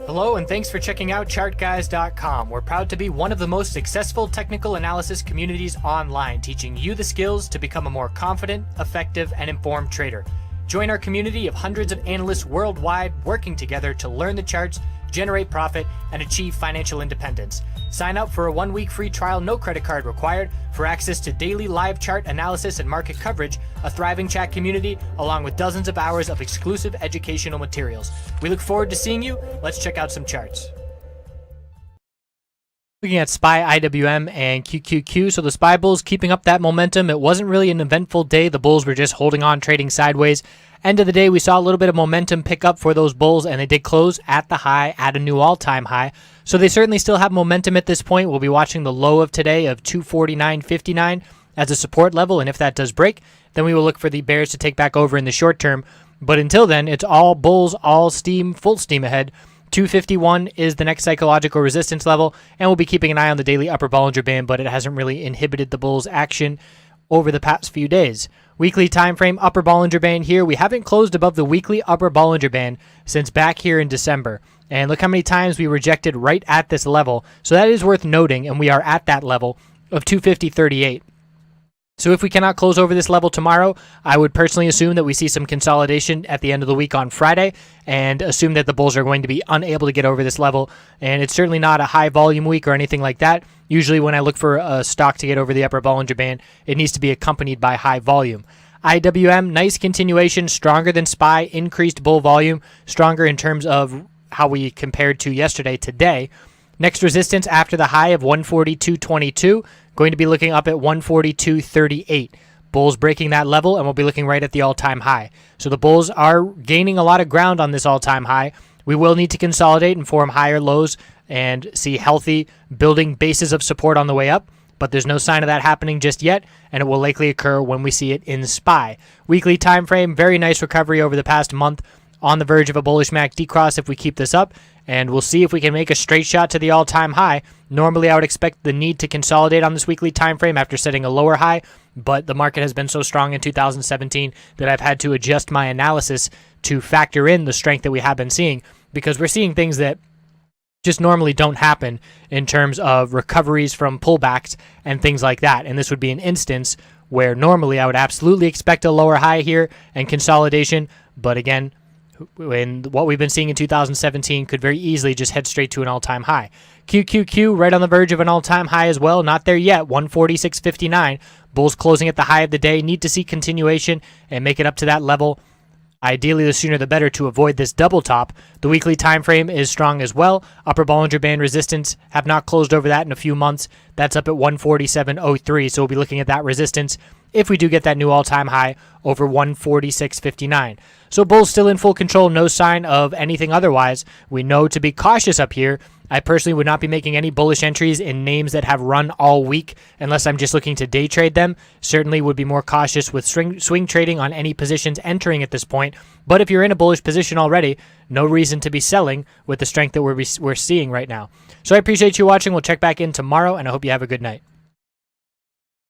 Hello and thanks for checking out ChartGuys.com. We're proud to be one of the most successful technical analysis communities online, teaching you the skills to become a more confident, effective, and informed trader. Join our community of hundreds of analysts worldwide working together to learn the charts, generate profit, and achieve financial independence. Sign up for a 1-week free trial, no credit card required, for access to daily live chart analysis and market coverage, a thriving chat community, along with dozens of hours of exclusive educational materials. We look forward to seeing you. Let's check out some charts. Looking at SPY IWM and QQQ, so the SPY bulls keeping up that momentum. It wasn't really an eventful day. The bulls were just holding on, trading sideways. End of the day, we saw a little bit of momentum pick up for those bulls, and they did close at the high, at a new all-time high. So they certainly still have momentum at this point. We'll be watching the low of today of 249.59 as a support level, and if that does break, then we will look for the bears to take back over in the short term. But until then, it's all bulls, all steam, full steam ahead. 251 is the next psychological resistance level, and we'll be keeping an eye on the daily upper Bollinger Band, but it hasn't really inhibited the bulls' action over the past few days. Weekly time frame upper Bollinger Band here. We haven't closed above the weekly upper Bollinger Band since back here in December. And look how many times we rejected right at this level. So that is worth noting, and we are at that level of 250.38. So if we cannot close over this level tomorrow, I would personally assume that we see some consolidation at the end of the week on Friday, and assume that the bulls are going to be unable to get over this level. And it's certainly not a high volume week or anything like that. Usually when I look for a stock to get over the upper Bollinger Band, it needs to be accompanied by high volume. IWM, nice continuation, stronger than SPY, increased bull volume, stronger in terms of how we compared to yesterday, today. Next resistance after the high of 142.22, going to be looking up at 142.38. Bulls breaking that level, and we'll be looking right at the all-time high. So the bulls are gaining a lot of ground on this all-time high. We will need to consolidate and form higher lows and see healthy building bases of support on the way up, but there's no sign of that happening just yet, and it will likely occur when we see it in SPY. Weekly time frame, very nice recovery over the past month, on the verge of a bullish MACD cross if we keep this up, and we'll see if we can make a straight shot to the all-time high. Normally, I would expect the need to consolidate on this weekly time frame after setting a lower high, but the market has been so strong in 2017 that I've had to adjust my analysis to factor in the strength that we have been seeing, because we're seeing things that just normally don't happen in terms of recoveries from pullbacks and things like that. And this would be an instance where normally I would absolutely expect a lower high here and consolidation, but again, when what we've been seeing in 2017 could very easily just head straight to an all-time high. QQQ right on the verge of an all-time high as well. Not there yet, 146.59. Bulls closing at the high of the day. Need to see continuation and make it up to that level. Ideally, the sooner the better to avoid this double top. The weekly time frame is strong as well. Upper Bollinger Band resistance, have not closed over that in a few months. That's up at 147.03, so we'll be looking at that resistance if we do get that new all-time high over 146.59. So bulls still in full control, no sign of anything otherwise. We know to be cautious up here. I personally would not be making any bullish entries in names that have run all week unless I'm just looking to day trade them. Certainly would be more cautious with swing trading on any positions entering at this point. But if you're in a bullish position already, no reason to be selling with the strength that we're seeing right now. So I appreciate you watching. We'll check back in tomorrow, and I hope you have a good night.